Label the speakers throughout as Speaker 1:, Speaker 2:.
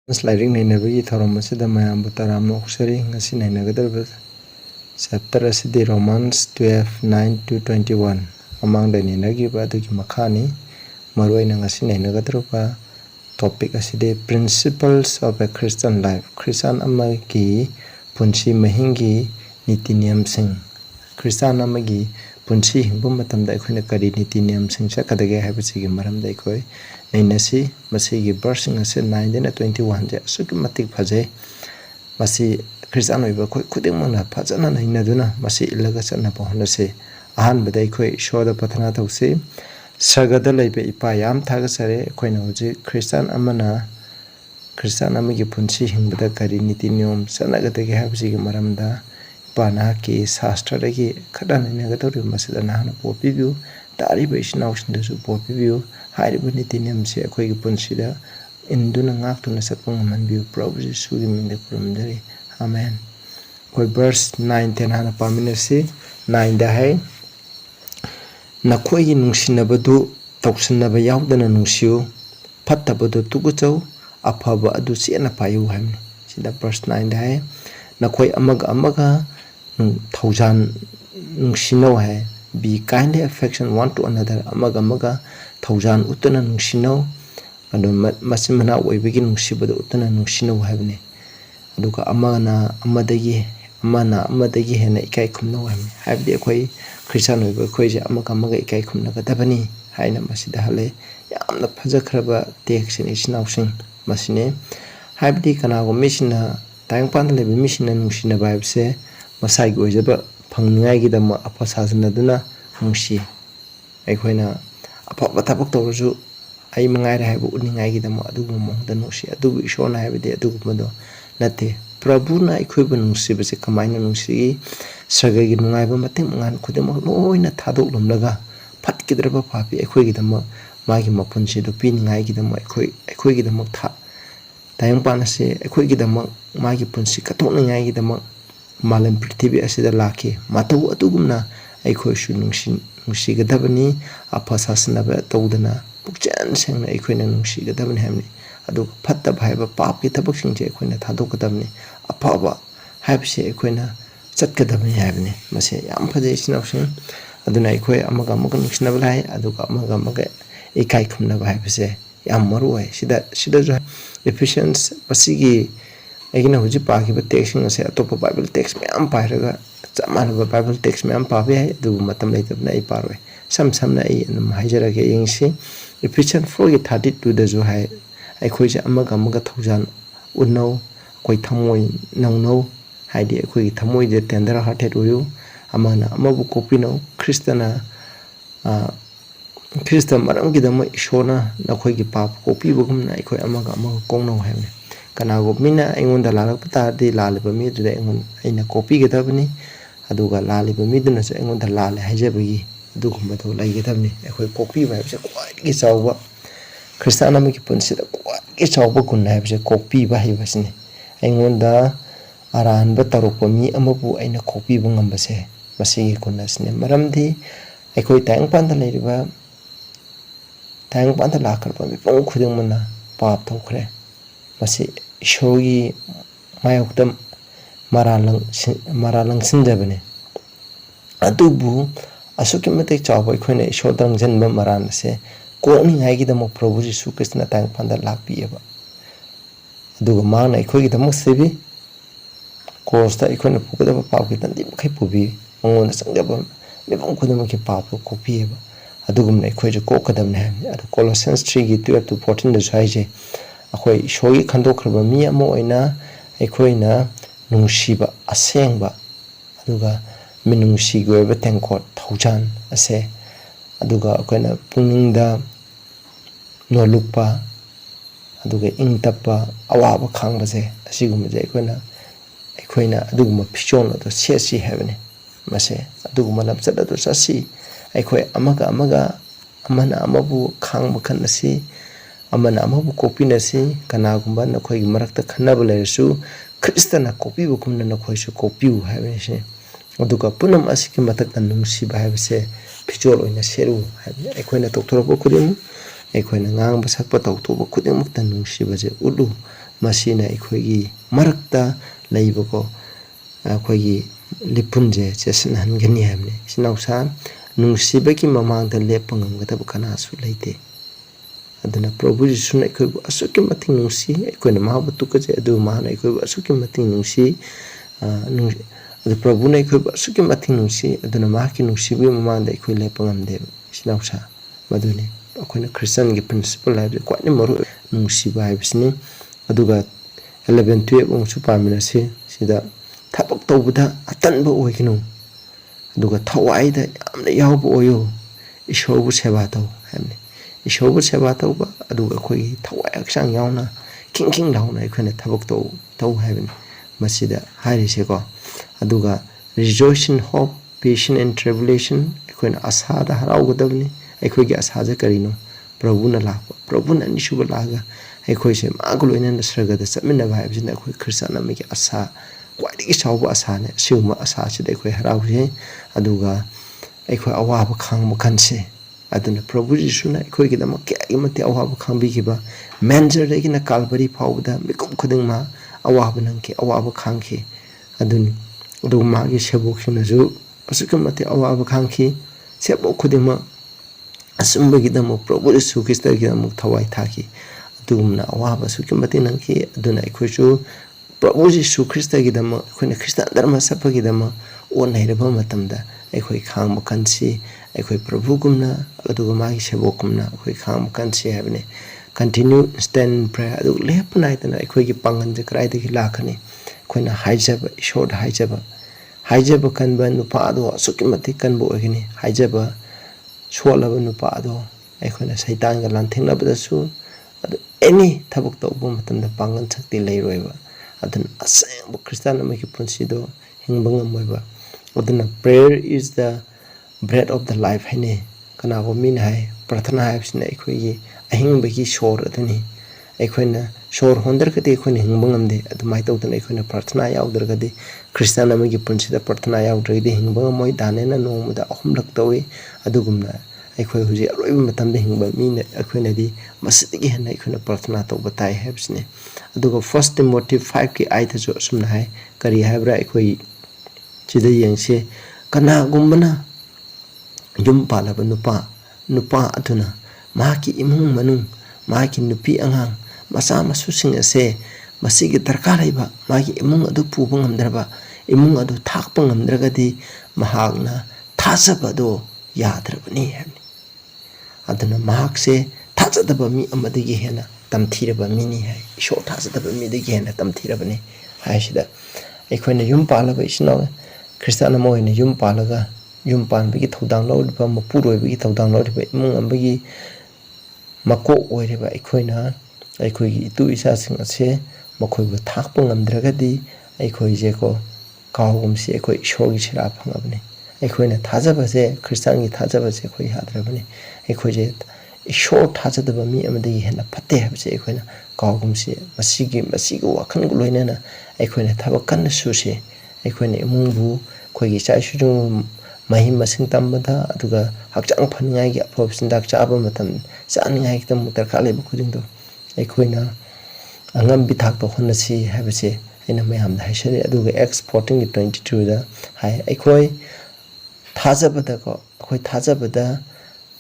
Speaker 1: Sliding nainabagi thorom asida mayambu taramno oksari ngasi nainagadar chapter asidi Romans 12:9-21 amangda nainagiba adugi makhani maruaina ngasi nainagadar topic asidi principles of a Christian life Christian amagi punsi mahingi niti niyam sing Christian amagi punsi hingbu matamda akhoi kari niti niyam sing chakadage habisigi maramda akhoi nainasi masigi verse ngase 9-21 je suki matik phajai masi Christian oiba khoi khuding mangna phajana nainaduna masi ilaga chana pohonase ahan badai khoi shoda pathana thausi sagada laibe ipa yam thaga sare khoi na hoji Christian amagi punsi hingbada kari niti niyom sanagadage habisigi maramda pana ki shastra dagi khadana nagadori masida nahana popibiu tariba isnausndasu popibiu hariba niti niyamse akhoi gi punsida induna ngaktuna satpang manbiu Prabhu Jesu gi minde puramdari amen koi verse 9-10 hana paminasi 9 da hai nakhoi gi nungsinabadu tawsanaba yaudana nungsiu phattabadu tuguchau afaba adu chena payu hamni sida verse 9 da hai nakhoi amaga thaujan nungsinau hai be kindly affection one to another amaga thaujan utana nungsinau adu masimana oibagi nungsibadu utana nungsinau habne aduka amadagi hena ikai khumnau hamni habdi akhoi Christian oiba khoije amaga ikai khumnaga dabani haina masida hale yamna phajakraba tection isnausing masine habdi kanago misina tayangpan lebe misina nungsina baibse masai oijaba phangningai gi dama apa sajnaduna nungsi aikoina apa tabak tawju ai mangai ra haibu uningai gi dama adugu mohda nungsi adugu ishona haibde adugu mado nate Prabhu na aikhoiba nungsi base kamaina nungsi sagagi nungaiba mateng mangan khudema loina thadok lumlaga phatkidraba papi aikhoi gi dama magi mapunsi do piningai gi dama aikhoi gi dama tha tayang panase aikhoi gi dama magi punsi katokningai gi dama malam prithvi asida laki matau atugumna aikhoi shu nungsi gadabani apa sasnaba tawdana pukchan sengna aikhoina nungsi gadabani hamni adu phatta bhaiba pap ki thabak singje aikhoina thadok gadabani apaba haibse aikhoina chatgadabani habni mase yam phajai sinawsing aduna aikhoi amaga nungsinaba lai aduga amaga ikai khumna bhaibse yam maru hai sida jo Ephesians pasigi agina huji pakiba text ngase atopa Bible text myam pairaga chamanaba Bible text myam pabe hai du matam leitabna ai paroi samna ai anum haijarage yengsi Ephesians 4:32 da jo hai aikhoi je amaga thaujan unno koi thamoi nongno haidi aikhoi gi thamoi je tender hearted oyu amana amabu kopino Christian maram gi dama ishona nakhoi gi pap kopi bugumna aikhoi amaga kongno haine kanago mina aingonda lalakpa tardi laliba mi duda aingon aina copy gadabani aduga laliba mi duna sa aingonda lale haijabagi adugumado laigadabni akhoi copy baibse kwai chawba Christian amiki punsida kwai chawba kunna haibse copy ba haibasni aingonda aranba tarokpa mi amabu aina copy ba ngambase masigi kunnasne maramdi akhoi tayangpanda leiriba tayangpanda lakarpa mi pong khuding mana pap thokre masi ishorgi mayokdam maralang sinjabane adubu asuki mate chawba ikhoina ishodang janba maran se koni ngai gi damo Prabhu Jesu Krishna tang panda lakpiyaba aduga mana ikhoi damo sebi crosta ikhoina pukadaba papki tandi khai pubi mangona sangjaba mebang khudama ki papu kopiyaba adugumna ikhoi je kokadamne adu Colossians 3:12-14 da saije akhoi ishoi khandokhraba mi amo oina aikhoina nungsiba asengba aduga minungsi goiba tengkot thaujan ase aduga akoina pungingda nolukpa aduga ingtappa awaba khangbase asigumje aikhoina aduguma phichon ado sesi habne mase aduguma lamchada do sasi aikhoi amaga amana amabu khangba khanasi amana amabu copy nasi kanagumba nakhoi gi marakta khanaba lesu Kristana copy bukumna nakhoi su copy habese aduga punam asiki matak nungsi bhaibse phichol oina seru habi aikhoina tokthorop kurim aikhoina ngang basakpa tawtoba khudimukta nungsibaje ulu masina aikoigi marakta laibako aikoigi lipunje chesan hangani hamne sinausa nungsibaki mamangda lepangam gata kana su leite aduna Prabhu Jisu na aikoibu asuki mating nungsi aikoina mahabu tukaje adu mahana aikoibu asuki mating nungsi adu Prabhu na aikoibu asuki mating nungsi aduna mahaki nungsibu mamangda aikoi lepangam deba sinausa madune akoina Christian gi principle habi kwani maru nungsiba habisni aduga 11 12 ungsu paminasi sida tabak tawbuda atanba oigino aduga thawaida yamna yawbu oyo ishorbu seba taw hamne ishorbu seba tawba aduga khoi thawai aksang yawna king launa akhone tabak taw habin masida hari se ko aduga rejoice in hope patient in tribulation akhone asada haraugadabni akhoi asaja karino Prabhu na lakpa Prabhu na nishuba laga akhoi se magulo ina nasragada samina habjina akhoi Krishna mi asa kwai chawba asane siuma asa chide akhoi harauje aduga akhoi awaba khangma khanse aduna Prabhu Jisu na akhoi gi dama kya mate awaba khangbi giba manger de gina Calvary phawda mikum khuding ma awaba nangke awaba khangke aduni adu magi sebok sinaju asukam mate awaba khangki sebok khuding ma asumba gidamo Prabhu Jisu Krista gidamo thawai thaki adumna awaba sukim mate nangki aduna akhoi chu Prabhu Jisu Krista gidamo akhoi Krista dharma sapa gidamo onairaba matamda akhoi khangma kansi akhoi Prabhu gumna aduga magi sebokumna akhoi khangma kansi habne continue stand in prayer adu lepna itana akhoi gi pangan je krai de lakhani akhoi na haijaba ishod haijaba kanba nupa adu asukimati kanbo agini haijaba Swalaba nupa ado akhona Satan ga lanthing labadasu adu any thabak tawba matamda pangan sakti leiroiba adun asayang Christian amaki punsido hingbangam moiba aduna prayer is the bread of the life haine kana go min hai prathana haibsina akhoi ahingbagi shor aduni akhona shor hondar kate akhona hingbangam de adumai tawdana akhona prathana yaudar gade Christian amagi punsida prathana yaudride hingbangam moi danena nomada ahumlak tawi adugumna akhoi huji aroiba matamda hingba mina akhona di masigi hena akhona prathana tawba tai habsne aduga first Timothy 5 ki aitha jo sumna hai kari habra akhoi chida yengse kana gumbana yum palaba nupa atuna maki imung manung maki nupi angang masa masu sing ase masigi darkar laiba magi imung adu puba ngamdraba imung adu thakpa ngamdragadi mahagna thasaba do yadrabani habni aduna mahakse thajadaba mi amadigi hena tamthiraba mini hai isho thajadaba mi digi hena tamthirabani hai sida aikoina yum palaba isno Kristana moine yum palaga yum panbigi thodang lawdiba mapuroi thodang lawdiba imung ambagi mako oireba aikoina aikoigi itu isa sing ase makoibu thakpa ngamdragadi aikoi je ko kawgumsi aikoi ishorgi sira phangabni aikoina thajabase Kristiangi thajabase khoi hadrabni aikoi je ishor thajadaba mi amadi hena phatte habse aikoina kawgumsi masigi wakhan guloinana aikoina thabakan suse aikoina imungbu khoigi chaisujung mahim masing tambada aduga hakchang phaningai gi aphob sindak chaba matam chaningai tam mutar khale bu khuding do aikoina angam bithak to honasi habse aina mayam da haisari aduga exporting 22 da hai aikoi thajabada ko akhoi thajabada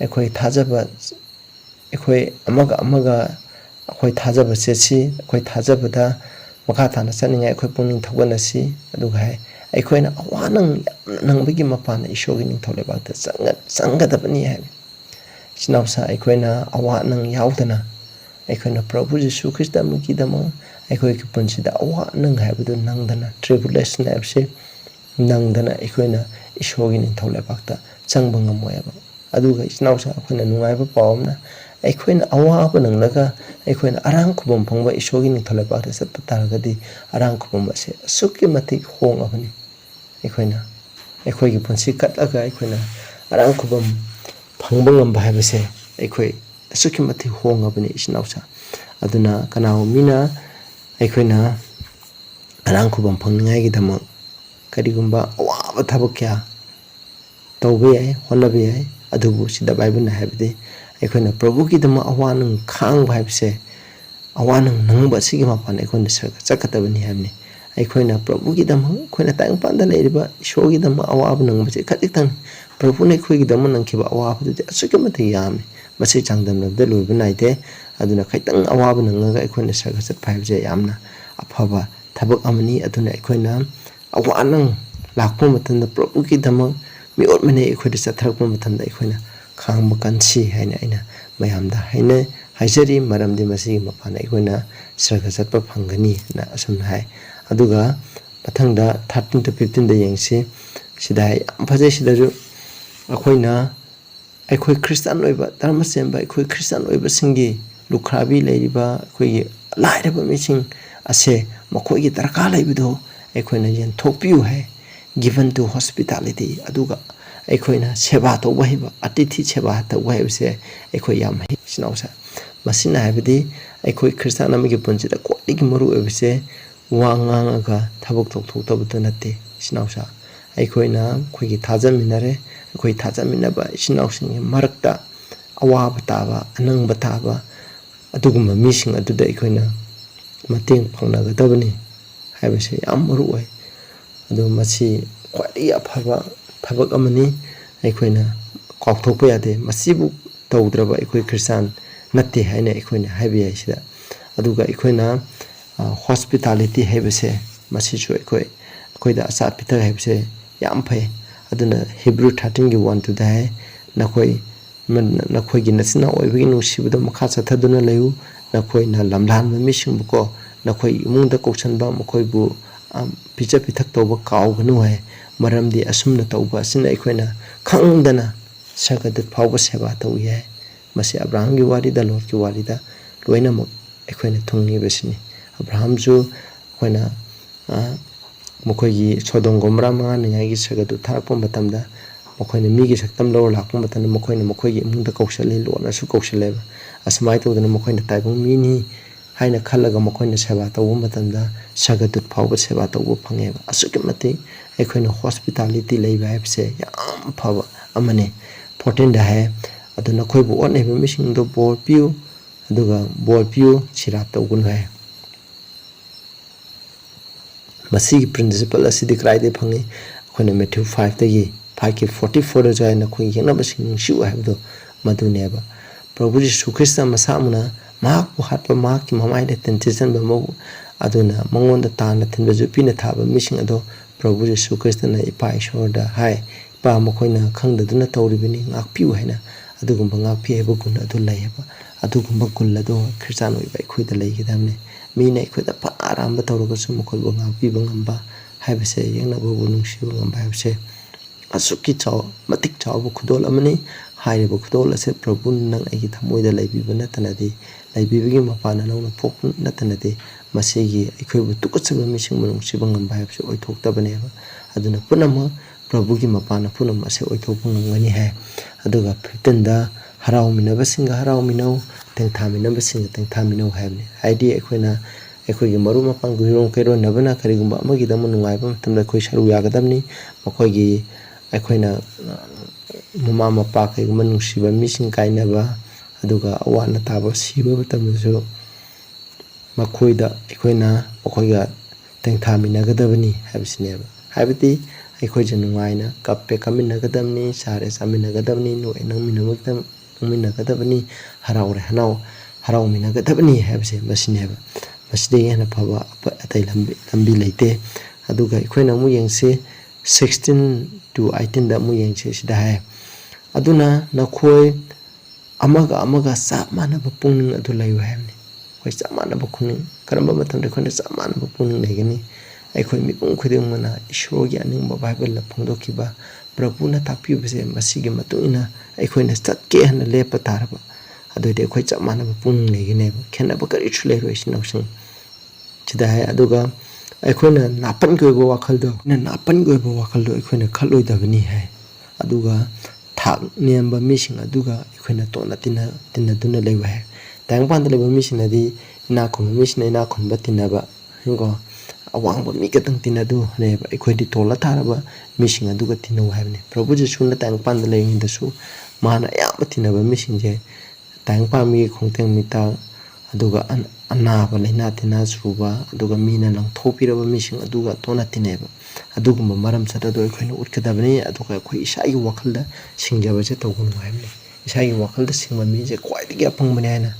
Speaker 1: akhoi thajaba akhoi amaga akhoi thajaba chesi akhoi thajabada makha thana chaningai akhoi puning thoganasi aduga hai aikoina awanang nangbagi mapana ishogi ning thole bakta sangadabani hai sinausa aikoina awanang yaudana aikoina Prabhu Jisu Krista muki dama aikoi ki punsida awanang haibudu nangdana tribulation habse nangdana aikoina ishogi ning thole bakta changbanga moyaba aduga sinausa aikoina nungaiba pawamna aikoina awaba nanglaga aikoina arang khubam phangba ishogi ning thole bakta satpa targadi arang khubam ase suki matik hong abani aikoina aikoigi punsi katlaga aikoina arang khubam phangba ngamba habase aikoi suki matik hong abani sinausa aduna kanao mina aikoina arang khubam phangningai gi dama karigumba awaba thabakya tawbe ai honabe ai adubu sida baibuna habde aikoina Prabhu ki dama awanang khang habse ꯑꯋꯥ ꯅꯪꯕ ꯑꯁꯤꯒꯤ ꯃꯄꯥꯟꯗ ꯑꯩꯈꯣꯏꯅ ꯆꯠꯀꯗꯕꯅꯤ ꯍꯥꯏꯕꯅꯤ ꯑꯩꯈꯣꯏꯅ ꯄ꯭ꯔꯚꯨꯒꯤꯗꯃꯛ ꯑꯩꯈꯣꯏꯅ ꯇꯥꯏꯕꯪꯄꯥꯟꯗ ꯂꯩꯔꯤꯕ ꯏꯁꯣꯔꯒꯤꯗꯃꯛ ꯑꯋꯥꯕ ꯅꯪꯕꯁꯤ ꯈꯖꯤꯛꯇꯪ ꯄ꯭ꯔꯚꯨꯅ ꯑꯩꯈꯣꯏꯒꯤꯗꯃꯛ ꯅꯪꯈꯤꯕ ꯑꯋꯥꯕꯗꯨꯗꯤ ꯑꯁꯨꯛꯀꯤ ꯃꯇꯤꯛ ꯌꯥꯝꯃꯤ ꯃꯁꯤ ꯆꯥꯡꯗꯝꯅꯕꯗ ꯂꯣꯏꯕ ꯅꯥꯏꯗꯦ ꯑꯗꯨꯅ ꯈꯤꯇꯪ ꯑꯋꯥꯕ ꯅꯪꯉꯒ ꯑꯩꯈꯣꯏꯅ ꯁꯔꯒ ꯆꯠꯄ ꯍꯥꯏꯕꯁꯦ ꯌꯥꯝꯅ ꯑꯐꯕ ꯊꯕꯛ ꯑꯃꯅꯤ ꯑꯗꯨꯅ ꯑꯩꯈꯣꯏꯅ ꯑꯋꯥ ꯅꯪ ꯂꯥꯛꯄ ꯃꯇꯝꯗ ꯄ꯭ꯔꯚꯨꯒꯤꯗꯃꯛ ꯃꯤꯑꯣꯠ ꯃꯤꯅꯩ ꯑꯩꯈꯣꯏꯗ ꯆꯠꯊꯔꯛꯄ ꯃꯇꯝꯗ ꯑꯩꯈꯣꯏꯅ ꯈꯥꯡꯕ ꯀꯟꯁꯤ ꯍꯥꯏꯅ ꯑꯩꯅ ꯃꯌꯥꯝꯗ ꯍꯥꯏꯖꯔꯤ ꯃꯔꯝꯗꯤ ꯃꯁꯤꯒꯤ ꯃꯄꯥꯟꯗ ꯑꯩꯈꯣꯏꯅ ꯁꯔꯒ ꯆꯠꯄ ꯐꯪꯒꯅꯤ ꯍꯥꯏꯅ ꯑꯁꯨꯝꯅ ꯍꯥꯏ ꯑꯗꯨꯒ ꯃꯊꯪꯗ 13 to 15ꯗ ꯌꯦꯡꯁꯤ ꯁꯤꯗ ꯌꯥꯝ ꯐꯖꯩ ꯁꯤꯗꯁꯨ ꯑꯩꯈꯣꯏ ꯈ꯭ꯔꯤꯁꯇꯥꯟ ꯑꯣꯏꯕ ꯙꯔꯃ ꯆꯦꯟꯕ ꯑꯩꯈꯣꯏ ꯈ꯭ꯔꯤꯁꯇꯥꯟ ꯑꯣꯏꯕꯁꯤꯡꯒꯤ ꯂꯨꯈ꯭ꯔꯥꯕꯤ ꯂꯩꯔꯤꯕ ꯑꯩꯈꯣꯏꯒꯤ ꯂꯥꯏꯔꯕ ꯃꯤꯁꯤꯡ ꯑꯁꯦ ꯃꯈꯣꯏꯒꯤ ꯗꯔꯀꯥꯔ ꯂꯩꯕꯗꯣ ꯑꯩꯈꯣꯏꯅ ꯌꯦꯟꯊꯣꯛꯄꯤꯌꯨ ꯍꯥꯏ ꯒꯤꯚꯟ ꯇꯨ ꯍꯣꯁꯄꯤꯇꯥꯂꯤꯇꯤ ꯑꯗꯨꯒ ꯑꯩꯈꯣꯏꯅ ꯁꯦꯕꯥ ꯇꯧꯕ ꯍꯩꯕ ꯑꯇꯤꯊꯤ ꯁꯦꯕꯥ ꯇꯧꯕ ꯍꯩꯕꯁꯦ ꯑꯩꯈꯣꯏ ꯌꯥꯝ ꯍꯩ ꯏꯆꯤꯟꯅꯥꯎꯁꯦ ꯃꯁꯤꯅ ꯍꯥꯏꯕꯗꯤ ꯑꯩꯈꯣꯏ ꯈ꯭ꯔꯤꯁꯇꯥꯟ ꯑꯃꯒꯤ ꯄꯨꯟꯁꯤꯗ ꯈ꯭ꯋꯥꯏꯗꯒꯤ ꯃꯔꯨ ꯑꯣꯏꯕꯁꯦ ꯋꯥ ꯉꯥꯡꯉꯒ ꯊꯕꯛ ꯇꯧꯊꯣꯛꯇꯕꯗꯨ ꯅꯠꯇꯦ ꯏꯆꯤꯟꯅꯥꯎꯁꯥ ꯑꯩꯈꯣꯏꯅ ꯑꯩꯈꯣꯏꯒꯤ ꯊꯥꯖꯃꯤꯟꯅꯔꯦ ꯑꯩꯈꯣই ꯊꯥꯖꯃꯤꯟꯅꯕ ꯏꯆꯤꯟꯅꯥꯎꯁꯤꯡꯒꯤ ꯃꯔꯛꯇ ꯑꯋꯥꯕ ꯇꯥꯕ ꯑꯅꯪꯕ ꯇꯥꯕ ꯑꯗꯨꯒꯨꯝꯕ ꯃꯤꯁꯤꯡ ꯑꯗꯨꯗ ꯑꯩꯈꯣꯏꯅ ꯃꯇꯦꯡ ꯄꯥꯡꯅꯒꯗꯕꯅꯤ ꯍꯥꯏꯕꯁꯦ ꯌꯥꯝ ꯃꯔꯨ ꯑꯣꯏ ꯑꯗꯨ ꯃꯁꯤ ꯈ꯭ꯋꯥꯏꯗꯒꯤ ꯑꯐꯕ ꯊꯕꯛ ꯑꯃꯅꯤ ꯑꯩꯈꯣꯏꯅ ꯀꯥꯎꯊꯣꯛꯄ ꯌꯥꯗꯦ ꯃꯁꯤꯕꯨ ꯇꯧꯗ꯭ꯔꯕ ꯑꯩꯈꯣꯏ ꯈ꯭ꯔꯤꯁꯇꯥꯟ ꯅꯠꯇꯦ ꯍꯥꯏꯅ ꯑꯩꯈꯣꯏꯅ ꯍꯥꯏꯕ ꯌꯥꯏ ꯁꯤꯗ ꯑꯗꯨꯒ ꯑꯩꯈꯣꯏꯅ ꯍꯣꯁꯄꯤꯇꯥꯂꯤꯇꯤ ꯍꯥꯏꯕꯁꯦ ꯃꯁꯤꯁꯨ ꯑꯩꯈꯣꯏꯗ ꯑꯆꯥ ꯄꯤꯊꯛ ꯍꯥꯏꯕꯁꯦ ꯌꯥꯝ ꯐꯩ ꯑꯗꯨꯅ ꯍꯤꯕ꯭ꯔꯨ 13:1-2ꯗ ꯍꯥꯏ ꯅꯈꯣꯏꯒꯤ ꯅꯆꯤꯟꯅꯥꯎ ꯑꯣꯏꯕꯒꯤ ꯅꯨꯡꯁꯤꯕꯗ ꯃꯈꯥ ꯆꯠꯊꯗꯨꯅ ꯂꯩꯌꯨ ꯅꯈꯣꯏꯅ ꯂꯝꯂꯥꯟꯕ ꯃꯤꯁꯤꯡꯕꯨꯀꯣ ꯅꯈꯣꯏ ꯏꯃꯨꯡꯗ ꯀꯧꯁꯟꯕ ꯃꯈꯣꯏꯕꯨ ꯄꯤꯖ ꯄꯤꯊꯛ ꯇꯧꯕ ꯀꯥꯎꯒꯅꯨ ꯍꯥꯏ ꯃꯔꯝꯗꯤ ꯑꯁꯨꯝꯅ ꯇꯧꯕ ꯑꯁꯤꯅ ꯑꯩꯈꯣꯏꯅ ꯈꯪꯗꯅ ꯁꯔꯒꯗꯨꯠ ꯐꯥꯎꯕ ꯁꯦꯕꯥ ꯇꯧꯏ ꯍꯥꯏ ꯃꯁꯤ ꯑꯕ꯭ꯔꯥꯍꯝꯒꯤ ꯋꯥꯔꯤꯗ ꯂꯣꯠꯀꯤ ꯋꯥꯔꯤꯗ ꯂꯣꯏꯅꯃꯛ ꯑꯩꯈꯣꯏꯅ ꯊꯨꯡꯉꯤꯕꯁꯤꯅꯤ ꯑꯕ꯭ꯔꯥꯍꯝꯁꯨ ꯑꯩꯈꯣꯏꯅ ꯃꯈꯣꯏꯒꯤ ꯁꯣꯗꯣꯝ ꯒꯣꯃꯣꯔꯥ ꯃꯉꯥꯅꯤꯉꯥꯏꯒꯤ ꯁꯔꯒꯗꯨꯠ ꯊꯥꯔꯛꯄ ꯃꯇꯝꯗ ꯃꯈꯣꯏꯅ ꯃꯤꯒꯤ ꯁꯛꯇꯝ ꯂꯧꯔ ꯂꯥꯛꯄ ꯃꯇꯝꯗ ꯃꯈꯣꯏꯅ ꯃꯈꯣꯏꯒꯤ ꯏꯃꯨꯡꯗ ꯀꯧꯁꯜꯂꯤ ꯂꯣꯠꯅꯁꯨ ꯀꯧꯁꯜꯂꯦꯕ ꯑꯁꯨꯃꯥꯏꯅ ꯇꯧꯗꯅ ꯃꯈꯣꯏꯅ ꯇꯥꯏꯕꯪ ꯃꯤꯅꯤ ꯍꯥꯏꯅ ꯈꯜꯂꯒ ꯃꯈꯣꯏꯅ ꯁꯦꯕꯥ ꯇꯧꯕ ꯃꯇꯝꯗ ꯁꯔꯒꯗꯨꯠ ꯐꯥꯎꯕ ꯁꯦꯕꯥ ꯇꯧꯕ ꯐꯪꯉꯦꯕ ꯑꯁꯨꯛꯀꯤ ꯃꯇꯤꯛ ꯑꯩꯈꯣꯏꯅ ꯍꯣꯁꯄꯤꯇꯥꯂꯤꯇꯤ ꯂꯩꯕ ꯍꯥꯏꯕꯁꯦ ꯌꯥꯝ ꯐꯕ ꯑꯃꯅꯤ 14ꯗ ꯍꯥꯏ ꯑꯗꯨ ꯅꯈꯣꯏꯕꯨ ꯑꯣꯠꯅꯩꯕ ꯃꯤꯁꯤꯡꯗꯣ ꯕꯣꯔ ꯄꯤꯌꯨ ꯑꯗꯨꯒ ꯕꯣꯔ ꯄꯤꯌꯨ ꯁꯤꯔꯥꯞ ꯇꯧꯒꯅꯨ ꯍꯥꯏ ꯃꯁꯤꯒꯤ ꯄ꯭ꯔꯤꯟꯁꯤꯄꯜ ꯑꯁꯤꯗꯤ ꯀꯗꯥꯏꯗꯒꯤ ꯐꯪꯉꯤ ꯑꯩꯈꯣꯏꯅ ꯃꯦꯊ꯭ꯌꯨ 5:44ꯗꯁꯨ ꯍꯥꯏ ꯅꯈꯣꯏꯒꯤ ꯌꯦꯛꯅꯕꯁꯤꯡ ꯅꯨꯡꯁꯤꯌꯨ ꯍꯥꯏꯕꯗꯣ ꯃꯗꯨꯅꯦꯕ ꯄ꯭ꯔꯚꯨ ꯖꯤꯁꯨ ꯈ꯭ꯔꯤꯁꯇ ꯃꯁꯥꯃꯛꯅ ꯃꯍꯥꯛꯄꯨ ꯍꯥꯠꯄ ꯃꯍꯥꯛꯀꯤ ꯃꯃꯥꯏꯗ ꯇꯤꯟ ꯊꯤꯖꯤꯟꯕ ꯑꯗꯨꯅ ꯃꯉꯣꯟꯗ ꯇꯥꯟꯅ ꯊꯤꯟꯕ ꯌꯣꯠꯄꯤꯅ ꯊꯥꯕ ꯃꯤꯁꯤꯡ ꯑꯗꯣ ꯄ꯭ꯔꯚꯨ ꯖꯤꯁꯨ ꯈ꯭ꯔꯤꯁꯇꯅ ꯏꯄꯥ ꯏꯁꯣꯔꯗ ꯍꯥꯏ ꯏꯄꯥ ꯃꯈꯣꯏꯅ ꯈꯪꯗꯗꯨꯅ ꯇꯧꯔꯤꯕꯅꯤ ꯉꯥꯛꯄꯤꯌꯨ ꯍꯥꯏꯅ ꯑꯗꯨꯒꯨꯝꯕ ꯉꯥꯛꯄꯤ ꯍꯥꯏꯕ ꯒꯨꯟ ꯑꯗꯨ ꯂꯩꯌꯦꯕ ꯑꯗꯨꯒꯨꯝꯕ ꯒꯨꯟ ꯑꯗꯣ ꯈ꯭ꯔꯤꯁꯇꯥꯟ ꯑꯣꯏꯕ ꯑꯩꯈꯣꯏꯗ ꯂꯩꯒꯗꯕꯅꯤ ꯃꯤꯅ ꯑꯩꯈꯣꯏꯗ ꯐꯅ ꯑꯔꯥꯟꯕ ꯇꯧꯔꯒꯁꯨ ꯃꯈꯣꯏꯕꯨ ꯉꯥꯛꯄꯤꯕ ꯉꯝꯕ ꯍꯥꯏꯕꯁꯦ ꯌꯦꯛꯅꯕꯕꯨ ꯅꯨꯡꯁꯤꯕ ꯉꯝꯕ ꯍꯥꯏꯕꯁꯦ ꯑꯁꯨꯛꯀꯤ ꯃꯇꯤꯛ ꯆꯥꯎꯕ ꯈꯨꯗꯣꯜ ꯑꯃꯅꯤ ꯍꯥꯏꯔꯤꯕ ꯈꯨꯗꯣꯜ ꯑꯁꯦ ꯄ꯭ꯔꯚꯨꯅ ꯅꯪ ꯑꯩꯒꯤ ꯊꯃꯣꯏꯗ ꯂꯩꯕꯤꯕ ꯅꯠꯇꯅꯗꯤ ꯂꯩꯕꯤꯕꯒꯤ ꯃꯄꯥꯟꯅ ꯅꯪꯅ ꯄꯣꯛꯄ ꯅꯠꯇꯅꯗꯤ ꯃꯁꯤꯒꯤ ꯑꯩꯈꯣꯏꯕꯨ ꯇꯨꯀꯠꯆꯕ ꯃꯤꯁꯤꯡꯕꯨ ꯅꯨꯡꯁꯤꯕ ꯉꯝꯕ ꯍꯥꯏꯕꯁꯦ ꯑꯣꯏꯊꯣꯛꯇꯕꯅꯦꯕ ꯑꯗꯨꯅ ꯄꯨꯝꯅꯃꯛ ꯄ꯭ꯔꯚꯨꯒꯤ ꯃꯄꯥꯟꯅ ꯄꯨꯝꯅꯃꯛ ꯑꯁꯦ ꯑꯣꯏꯊꯣꯛꯄ ꯉꯝꯒꯅꯤ ꯍꯥꯏ ꯑꯗꯨꯒ 15ꯗ ꯍꯔꯥꯎꯃꯤꯟꯅꯕꯁꯤꯡꯒ ꯍꯔꯥꯎꯃꯤꯟꯅꯧ ꯇꯦꯡꯊꯥꯃꯤꯟꯅꯕꯁꯤꯡꯒ ꯇꯦꯡꯊꯥꯃꯤꯟꯅꯧ ꯍꯥꯏꯕꯅꯤ ꯍꯥꯏꯗꯤ ꯑꯩꯈꯣꯏꯒꯤ ꯃꯔꯨꯞ ꯃꯄꯥꯡ ꯀꯩꯔꯣꯟꯅꯕꯅ ꯀꯔꯤꯒꯨꯝꯕ ꯑꯃꯒꯤꯗꯃꯛ ꯅꯨꯡꯉꯥꯏꯕ ꯃꯇꯝꯗ ꯑꯩꯈꯣꯏ ꯁꯔꯨꯛ ꯌꯥꯒꯗꯕꯅꯤ ꯑꯩꯈꯣꯏꯅ ꯃꯃꯥ ꯃꯄꯥ ꯀꯩꯒꯨꯝꯕ ꯅꯨꯡꯁꯤꯕ ꯃꯤꯁꯤꯡ ꯀꯥꯏꯅꯕ ꯑꯗꯨꯒ ꯑꯋꯥ ꯑꯅꯥ ꯇꯥꯕ ꯁꯤꯕ ꯃꯇꯝꯗꯁꯨ ꯃꯈꯣꯏꯒ ꯇꯦꯡꯊꯥꯃꯤꯟꯅꯒꯗꯕꯅꯤ ꯍꯥꯏꯕꯁꯤꯅꯦꯕ ꯍꯥꯏꯕꯗꯤ ꯑꯩꯈꯣꯏꯁꯦ ꯅꯨꯡꯉꯥꯏꯅ ꯀꯞꯄꯦ ꯀꯞꯃꯤꯟꯅꯒꯗꯕꯅꯤ ꯆꯥꯔꯦ ꯆꯥꯃꯤꯟꯅꯒꯗꯕꯅꯤ ꯅꯣꯛꯑꯦ ꯅꯣꯛꯃꯤꯟꯅꯒꯗꯕꯅꯤ ꯍꯔꯥꯎꯔꯦ ꯍꯔꯥꯎꯃꯤꯟꯅꯒꯗꯕꯅꯤ ꯍꯥꯏꯕꯁꯦ ꯃꯁꯤꯅꯦꯕ ꯃꯁꯤꯗꯒꯤ ꯍꯦꯟꯅ ꯐꯕ ꯑꯇꯩ ꯂꯝꯕꯤ ꯂꯩꯇꯦ ꯑꯗꯨꯒ ꯑꯩꯈꯣꯏꯅ ꯑꯃꯨꯛ ꯌꯦꯡꯁꯤ 16 to 18ꯗ ꯑꯃꯨꯛ yengsi sida hai aduna nakhoi amaga chap manaba pungning adu layu haimni khoi chap manaba khungning karamba matam de khone chap manaba pungning legani aikhoi mipung khuding mana ishor gi aning ba bible la phongdokiba prabhu na takpi bese masigi matuina aikhoi na statke hana lepa taraba adu de khoi chap manaba pungning legane khenaba kari chule ro isin noksing sida hai aduga ꯑꯩꯈꯣꯏꯅ ꯅꯥꯄꯟ ꯀꯣꯏꯕ ꯋꯥꯈꯜꯗꯣ ꯅꯥꯄꯟ ꯀꯣꯏꯕ ꯋꯥꯈꯜꯗꯣ ꯑꯩꯈꯣꯏꯅ ꯈꯜꯂꯣꯏꯗꯕꯅꯤ ꯍꯥꯏ ꯑꯗꯨꯒ ꯊꯥꯛ ꯅꯦꯝꯕ ꯃꯤꯁꯤꯡ ꯑꯗꯨꯒ ꯑꯩꯈꯣꯏꯅ ꯇꯣꯠꯅ ꯇꯤꯟꯅꯗꯨꯅ ꯂꯩꯕ ꯍꯥꯏ ꯇꯥꯏꯕꯪꯄꯥꯟꯗ ꯂꯩꯕ ꯃꯤꯁꯤꯡꯅꯗꯤ ꯏꯅꯥꯛ ꯈꯨꯟꯕ ꯃꯤꯁꯤꯡꯅ ꯏꯅꯥꯛ ꯈꯨꯟꯕ ꯇꯤꯟꯅꯕ ꯀꯣ ꯑꯋꯥꯡꯕ ꯃꯤ ꯈꯛꯇꯪ ꯇꯤꯟꯅꯗꯨ ꯍꯥꯏꯕ ꯑꯩꯈꯣꯏꯗꯤ ꯇꯣꯜꯂ ꯊꯥꯔꯕ ꯃꯤꯁꯤꯡ ꯑꯗꯨꯒ ꯇꯤꯟꯅꯧ ꯍꯥꯏꯕꯅꯤ ꯄ꯭ꯔꯚꯨ ꯖꯤꯁꯨꯅ ꯇꯥꯏꯕꯪꯄꯥꯟꯗ ꯂꯩꯔꯤꯉꯩꯗꯁꯨ ꯃꯥꯅ ꯑꯌꯥꯝꯕ ꯇꯤꯟꯅꯕ ꯃꯤꯁꯤꯡꯁꯦ ꯇꯥꯏꯕꯪꯄꯥꯟ ꯃꯤꯒꯤ ꯈꯣꯡꯇꯦꯡ ꯃꯤꯇꯥ ꯑꯗꯨꯒ ꯑꯅꯥꯕ ꯂꯩꯅꯥ ꯇꯤꯟꯅꯥ ꯁꯨꯕ ꯑꯗꯨꯒ ꯃꯤꯅ ꯂꯪꯊꯣꯛꯄꯤꯔꯕ ꯃꯤꯁꯤꯡ ꯑꯗꯨꯒ ꯇꯣꯟꯅ ꯇꯤꯟꯅꯩꯕ ꯑꯗꯨꯒꯨꯝꯕ ꯃꯔꯝꯆꯠ ꯑꯗꯨ ꯑꯩꯈꯣꯏꯅ ꯎꯠꯀꯗꯕꯅꯤ ꯑꯗꯨꯒ ꯑꯩꯈꯣꯏ ꯏꯁꯥꯒꯤ ꯋꯥꯈꯜꯗ ꯁꯤꯡꯖꯕꯁꯦ ꯇꯧꯒꯅꯨ ꯍꯥꯏꯕꯅꯤ ꯏꯁꯥꯒꯤ ꯋꯥꯈꯜꯗ ꯁꯤꯡꯕ ꯃꯤꯁꯦ ꯈ꯭ꯋꯥꯏꯗꯒꯤ ꯑꯄꯪꯕꯅꯤ ꯍꯥꯏꯅ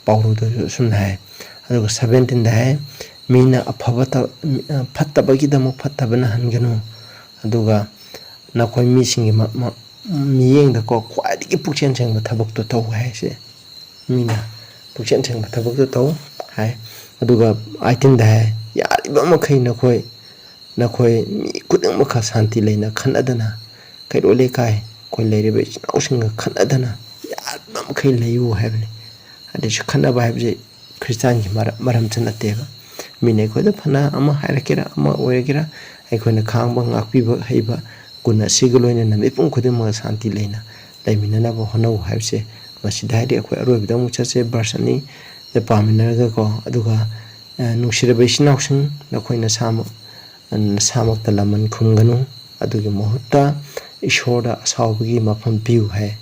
Speaker 1: ꯄꯥꯎꯔꯧꯗꯁꯨ ꯑꯁꯨꯝꯅ ꯍꯥꯏ ꯑꯗꯨꯒ 17ꯗ ꯍꯥꯏ ꯃꯤꯅ ꯑꯐꯕ ꯐꯠꯇꯕꯒꯤꯗꯃꯛ ꯐꯠꯇꯕꯅ ꯍꯟꯒꯅꯨ ꯑꯗꯨꯒ ꯅꯈꯣꯏ ꯃꯤꯁꯤꯡꯒꯤ ꯃꯤꯠꯌꯦꯡꯗꯀꯣ ꯈ꯭ꯋꯥꯏꯗꯒꯤ ꯄꯨꯛꯆꯦꯜ ꯁꯦꯡꯕ ꯊꯕꯛꯇꯣ ꯇꯧ ꯍꯥꯏꯁꯦ ꯃꯤꯅ ꯄꯨꯛꯆꯦꯜ ꯁꯦꯡꯕ ꯊꯕꯛꯇꯣ ꯇꯧ ꯍꯥꯏ ꯑꯗꯨꯒ 18ꯗ ꯍꯥꯏ ꯌꯥꯔꯤꯕ ꯃꯈꯩ ꯅꯈꯣꯏ ꯃꯤ ꯈꯨꯗꯤꯡꯃꯛꯀ ꯁꯥꯟꯇꯤ ꯂꯩꯅ ꯈꯟꯅꯗꯅ ꯀꯩꯔꯣꯜ ꯂꯩꯀꯥꯏ ꯑꯩꯈꯣꯏ ꯂꯩꯔꯤꯕ ꯏꯆꯤꯟ ꯏꯅꯥꯎꯁꯤꯡꯒ ꯈꯟꯅꯗꯅ ꯌꯥꯔꯤꯕ ꯃꯈꯩ ꯂꯩꯌꯨ ꯍꯥꯏꯕꯅꯤ ꯑꯗꯩꯁꯨ ꯈꯟꯅꯕ ꯍꯥꯏꯕꯁꯦ ꯈ꯭ꯔꯤꯁꯇꯥꯟꯒꯤ ꯃꯔꯝꯁꯨ ꯅꯠꯇꯦꯕ ꯃꯤꯅ ꯑꯩꯈꯣꯏꯗ ꯐꯅ ꯑꯃ ꯍꯥꯏꯔꯛꯀꯦꯔꯥ ꯑꯃ ꯑꯣꯏꯔꯒꯦꯔꯥ ꯑꯩꯈꯣꯏꯅ ꯈꯥꯡꯕ ꯉꯥꯛꯄꯤꯕ ꯍꯩꯕ ꯒꯨꯟ ꯑꯁꯤꯒ ꯂꯣꯏꯅꯅ ꯃꯤꯄꯨꯝ ꯈꯨꯗꯤꯡꯃꯛ ꯁꯥꯟꯇꯤ ꯂꯩꯅ ꯂꯩꯃꯤꯟꯅꯅꯕ ꯍꯣꯠꯅꯧ ꯍꯥꯏꯕꯁꯦ ꯃꯁꯤꯗ ꯍꯥꯏꯗꯤ ꯑꯩꯈꯣꯏ ꯑꯔꯣꯏꯕꯗ ꯑꯃꯨꯛ ꯆꯠꯁꯦ ꯚꯔꯁ 2ꯗ ꯄꯥꯃꯤꯟꯅꯔꯒꯀꯣ ꯑꯗꯨꯒ ꯅꯨꯡꯁꯤꯔꯕ ꯏꯆꯤꯟ ꯏꯅꯥꯎꯁꯤꯡ ꯅꯈꯣꯏ ꯅꯁꯥꯃꯛꯇ ꯂꯃꯟ ꯈꯨꯝꯒꯅꯨ ꯑꯗꯨꯒꯤ ꯃꯍꯨꯠꯇ ꯏꯁꯣꯔꯗ ꯑꯁꯥꯎꯕꯒꯤ ꯃꯐꯝ ꯄꯤꯌꯨ ꯍꯥꯏ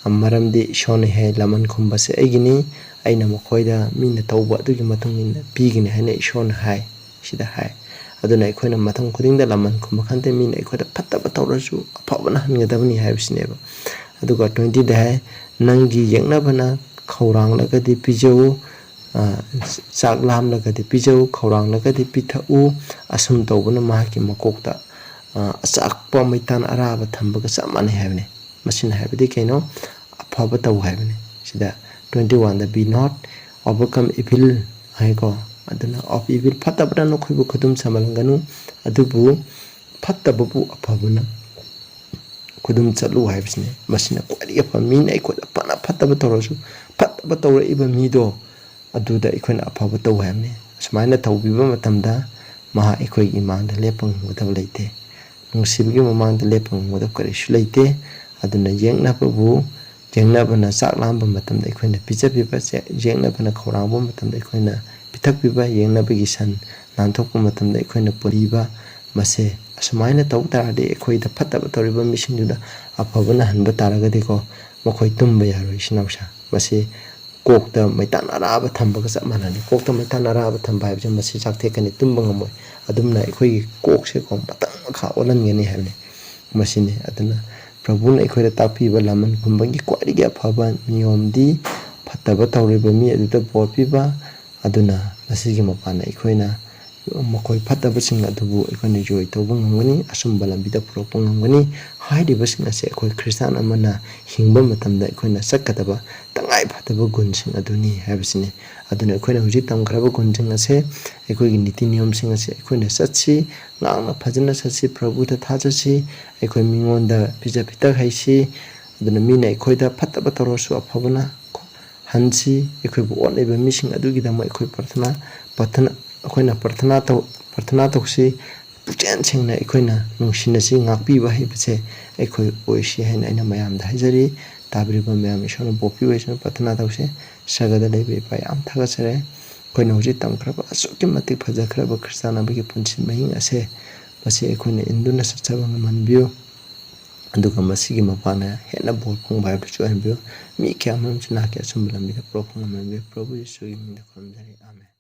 Speaker 1: ꯃꯔꯝꯗꯤ ꯏꯁꯣꯔꯅ ꯍꯥꯏ ꯂꯃꯟ ꯈꯨꯝꯕꯁꯦ ꯑꯩꯒꯤꯅꯤ ꯑꯩꯅ ꯃꯈꯣꯏꯗ ꯃꯤꯅ ꯇꯧꯕ ꯑꯗꯨꯒꯤ ꯃꯇꯨꯡ ꯏꯟꯅ ꯄꯤꯒꯅꯤ ꯍꯥꯏꯅ ꯏꯁꯣꯔꯅ ꯍꯥꯏ ꯁꯤꯗ ꯍꯥꯏ ꯑꯗꯨꯅ ꯑꯩꯈꯣꯏꯅ ꯃꯇꯝ ꯈꯨꯗꯤꯡꯗ ꯂꯃꯟ ꯈꯨꯝꯕ ꯈꯟꯗꯦ ꯃꯤꯅ ꯑꯩꯈꯣꯏꯗ ꯐꯠꯇꯕ ꯇꯧꯔꯁꯨ ꯑꯐꯕꯅ ꯍꯟꯒꯗꯕꯅꯤ ꯍꯥꯏꯕꯁꯤꯅꯦꯕ ꯑꯗꯨꯒ 20ꯗ ꯍꯥꯏ ꯅꯪꯒꯤ ꯌꯦꯛꯅꯕꯅ ꯈꯧꯔꯥꯡꯂꯒꯗꯤ ꯄꯤꯖꯧ ꯆꯥꯛ ꯂꯥꯝꯂꯒꯗꯤ ꯄꯤꯖꯧ ꯈꯧꯔꯥꯡꯂꯒꯗꯤ ꯄꯤꯊꯛꯎ ꯑꯁꯨꯝ ꯇꯧꯕꯅ ꯃꯍꯥꯛꯀꯤ ꯃꯀꯣꯛꯇ ꯑꯆꯥꯛꯄ ꯃꯩꯇꯥꯟ ꯑꯔꯥꯕ ꯊꯝꯕꯒ ꯆꯞ ꯃꯥꯟꯅꯩ ꯍꯥꯏꯕꯅꯤ ꯃꯁꯤꯅ ꯍꯥꯏꯕꯗꯤ ꯀꯩꯅꯣ ꯑꯐꯕ ꯇꯧ ꯍꯥꯏꯕꯅꯤ ꯁꯤꯗ 21ꯗ ꯕꯤ ꯅꯣꯠ ꯑꯣꯚꯔꯀꯝ ꯏꯚꯤꯜ ꯍꯥꯏꯀꯣ ꯑꯗꯨꯅ ꯑꯣꯐ ꯏꯚꯤꯜ ꯐꯠꯇꯕꯅ ꯅꯈꯣꯏꯕꯨ ꯈꯨꯗꯨꯝ ꯆꯟꯍꯟꯒꯅꯨ ꯑꯗꯨꯕꯨ ꯐꯠꯇꯕꯕꯨ ꯑꯐꯕꯅ ꯈꯨꯗꯨꯝ ꯆꯠꯂꯨ ꯍꯥꯏꯕꯁꯤꯅꯤ ꯃꯁꯤꯅ ꯈ꯭ꯋꯥꯏꯗꯒꯤ ꯑꯐꯕ ꯃꯤꯅ ꯑꯩꯈꯣꯏꯗ ꯐꯅ ꯐꯠꯇꯕ ꯇꯧꯔꯁꯨ ꯐꯠꯇꯕ ꯇꯧꯔꯛꯏꯕ ꯃꯤꯗꯣ ꯑꯗꯨꯗ ꯑꯩꯈꯣꯏꯅ ꯑꯐꯕ ꯇꯧ ꯍꯥꯏꯕꯅꯤ ꯑꯁꯨꯃꯥꯏꯅ ꯇꯧꯕꯤꯕ ꯃꯇꯝꯗ ꯃꯍꯥꯛ ꯑꯩꯈꯣꯏꯒꯤ ꯏꯃꯥꯡꯗ ꯂꯦꯞꯄ ꯉꯝꯒꯗꯕ ꯂꯩꯇꯦ ꯅꯨꯡꯁꯤꯕꯒꯤ ꯃꯃꯥꯡꯗ ꯂꯦꯞꯄ ꯉꯝꯒꯗꯕ ꯀꯔꯤꯁꯨ ꯂꯩꯇꯦ ꯑꯗꯨꯅ ꯌꯦꯡꯅꯕꯅ ꯆꯥꯛ ꯂꯥꯝꯕ ꯃꯇꯝꯗ ꯑꯩꯈꯣꯏꯅ ꯄꯤꯖꯕꯤꯕ ꯌꯦꯡꯅꯕꯅ ꯈꯧꯔꯥꯡꯕ ꯃꯇꯝꯗ ꯑꯩꯈꯣꯏꯅ ꯄꯤꯊꯛꯄꯤꯕ ꯌꯦꯡꯅꯕꯒꯤ ꯁꯟ ꯅꯥꯟꯊꯣꯛꯄ ꯃꯇꯝꯗ ꯑꯩꯈꯣꯏꯅ ꯄꯨꯕꯤꯕ ꯃꯁꯦ ꯑꯁꯨꯃꯥꯏꯅ ꯇꯧ ꯇꯥꯔꯗꯤ ꯑꯩꯈꯣꯏꯗ ꯐꯠꯇꯕ ꯇꯧꯔꯤꯕ ꯃꯤꯁꯤꯡꯗꯨꯗ ꯑꯐꯕꯅ ꯍꯟꯕ ꯇꯥꯔꯒꯗꯤꯀꯣ ꯃꯈꯣꯏ ꯇꯨꯝꯕ ꯌꯥꯔꯣꯏ ꯏꯆꯤꯟ ꯏꯅꯥꯎꯁꯥ ꯃꯁꯤ ꯀꯣꯛꯇ ꯃꯩꯇꯥꯟ ꯑꯔꯥꯕ ꯊꯝꯕꯒ ꯆꯞ ꯃꯥꯟꯅꯅꯤ ꯀꯣꯛꯇ ꯃꯩꯇꯥꯟ ꯑꯔꯥꯕ ꯊꯝꯕ ꯍꯥꯏꯕꯁꯤ ꯃꯁꯤ ꯆꯥꯛꯊꯦꯛꯀꯅꯤ ꯇꯨꯝꯕ ꯉꯝꯃꯣꯏ ꯑꯗꯨꯝꯅ ꯑꯩꯈꯣꯏꯒꯤ ꯀꯣꯛꯁꯦꯀꯣ ꯃꯇꯪ ꯃꯈꯥ ꯑꯣꯜꯍꯟꯒꯅꯤ ꯍꯥꯏꯕꯅꯤ ꯃꯁꯤꯅꯤ ꯑꯗꯨꯅ ꯄ꯭ꯔꯚꯨꯅ ꯑꯩꯈꯣꯏꯗ ꯇꯥꯛꯄꯤꯕ ꯂꯃꯟ ꯈꯨꯝꯕꯒꯤ ꯈ꯭ꯋꯥꯏꯗꯒꯤ ꯑꯐꯕ ꯅꯤꯌꯣꯝꯗꯤ ꯐꯠꯇꯕ ꯇꯧꯔꯤꯕ ꯃꯤ ꯑꯗꯨꯗ ꯕꯣꯔ ꯄꯤꯕ ꯑꯗꯨꯅ ꯃꯁꯤꯒꯤ ꯃꯄꯥꯟꯅ ꯑꯩꯈꯣꯏꯅ ꯃꯈꯣꯏ ꯐꯠꯇꯕꯁꯤꯡ ꯑꯗꯨꯕꯨ ꯑꯩꯈꯣꯏꯅ ꯖꯣꯏ ꯇꯧꯕ ꯉꯝꯒꯅꯤ ꯑꯆꯨꯝꯕ ꯂꯝꯕꯤꯗ ꯄꯨꯔꯛꯄ ꯉꯝꯒꯅꯤ ꯍꯥꯏꯔꯤꯕꯁꯤꯡ ꯑꯁꯤ ꯑꯩꯈꯣꯏ ꯈ꯭ꯔꯤꯁꯇꯥꯟ ꯑꯃꯅ ꯍꯤꯡꯕ ꯃꯇꯝꯗ ꯑꯩꯈꯣꯏꯅ ꯆꯠꯀꯗꯕ ꯇꯉꯥꯏ ꯐꯗꯕ ꯒꯨꯟꯁꯤꯡ ꯑꯗꯨꯅꯤ ꯍꯥꯏꯕꯁꯤꯅꯤ ꯑꯗꯨꯅ ꯑꯩꯈꯣꯏꯅ ꯍꯧꯖꯤꯛ ꯇꯝꯈ꯭ꯔꯕ ꯒꯨꯟꯁꯤꯡ ꯑꯁꯦ ꯑꯩꯈꯣꯏꯒꯤ ꯅꯤꯇꯤ ꯅꯤꯌꯣꯝꯁꯤꯡ ꯑꯁꯤ ꯑꯩꯈꯣꯏꯅ ꯆꯠꯁꯤ ꯉꯥꯛꯅ ꯐꯖꯅ ꯆꯠꯁꯤ ꯄ꯭ꯔꯚꯨꯗ ꯊꯥꯖꯁꯤ ꯑꯩꯈꯣꯏ ꯃꯤꯉꯣꯟꯗ ꯄꯤꯖ ꯄꯤꯊꯛ ꯍꯩꯁꯤ ꯑꯗꯨꯅ ꯃꯤꯅ ꯑꯩꯈꯣꯏꯗ ꯐꯠꯇꯕ ꯇꯧꯔꯁꯨ ꯑꯐꯕꯅ ꯍꯟꯁꯤ ꯑꯩꯈꯣꯏꯕꯨ ꯑꯣꯠꯂꯤꯕ ꯃꯤꯁꯤꯡ ꯑꯗꯨꯒꯤꯗꯃꯛ ꯑꯩꯈꯣꯏ ꯄ꯭ꯔꯊꯅꯥ ꯇꯧꯁꯤ ꯄꯨꯛꯆꯦꯜ ꯁꯦꯡꯅ ꯑꯩꯈꯣꯏꯅ ꯅꯨꯡꯁꯤꯅꯁꯤ ꯉꯥꯛꯄꯤꯕ ꯍꯩꯕꯁꯦ ꯑꯩꯈꯣꯏ ꯑꯣꯏꯁꯤ ꯍꯥꯏꯅ ꯑꯩꯅ ꯃꯌꯥꯝꯗ ꯍꯥꯏꯖꯔꯤ ꯇꯥꯕꯤꯔꯤꯕ ꯃꯌꯥꯝ ꯏꯁꯣꯔꯅ ꯕꯣꯔ ꯄꯤꯕ ꯄ꯭ꯔꯊꯅꯥ ꯇꯧꯁꯤ ꯁꯔꯒꯗ ꯂꯩꯕ ꯏꯄꯥ ꯌꯥꯝ ꯊꯥꯒꯠꯆꯔꯦ ꯑꯩꯈꯣꯏꯅ ꯍꯧꯖꯤꯛ ꯇꯝꯈ꯭ꯔꯕ ꯑꯁꯨꯛꯀꯤ ꯃꯇꯤꯛ ꯐꯖꯈ꯭ꯔꯕ ꯈ꯭ꯔꯤꯁꯇꯥꯟ ꯑꯃꯒꯤ ꯄꯨꯟꯁꯤ ꯃꯍꯤꯡ ꯑꯁꯦ ꯃꯁꯤ ꯑꯩꯈꯣꯏꯅ ꯏꯟꯗꯨꯅ ꯆꯠꯆꯕ ꯉꯝꯍꯟꯕꯤꯌꯨ ꯑꯗꯨꯒ ꯃꯁꯤꯒꯤ ꯃꯄꯥꯟꯅ ꯍꯦꯟꯅ ꯕꯣꯔ ꯐꯪꯕ ꯍꯥꯏꯕꯗꯨꯁꯨ ꯑꯣꯏꯍꯟꯕꯤꯌꯨ ꯃꯤ ꯀꯌꯥ ꯑꯃꯁꯨ ꯅꯍꯥꯛꯀꯤ ꯑꯆꯨꯝꯕ ꯂꯝꯕꯤꯗ ꯄꯨꯔꯛꯄ ꯉꯝꯍꯟꯕꯤꯌꯨ ꯄ꯭ꯔꯚꯨ ꯌꯤꯁꯨꯒꯤ ꯃꯤꯡꯗ ꯈꯨꯔꯨꯝꯖꯔꯤ ꯑꯥꯃꯦꯟ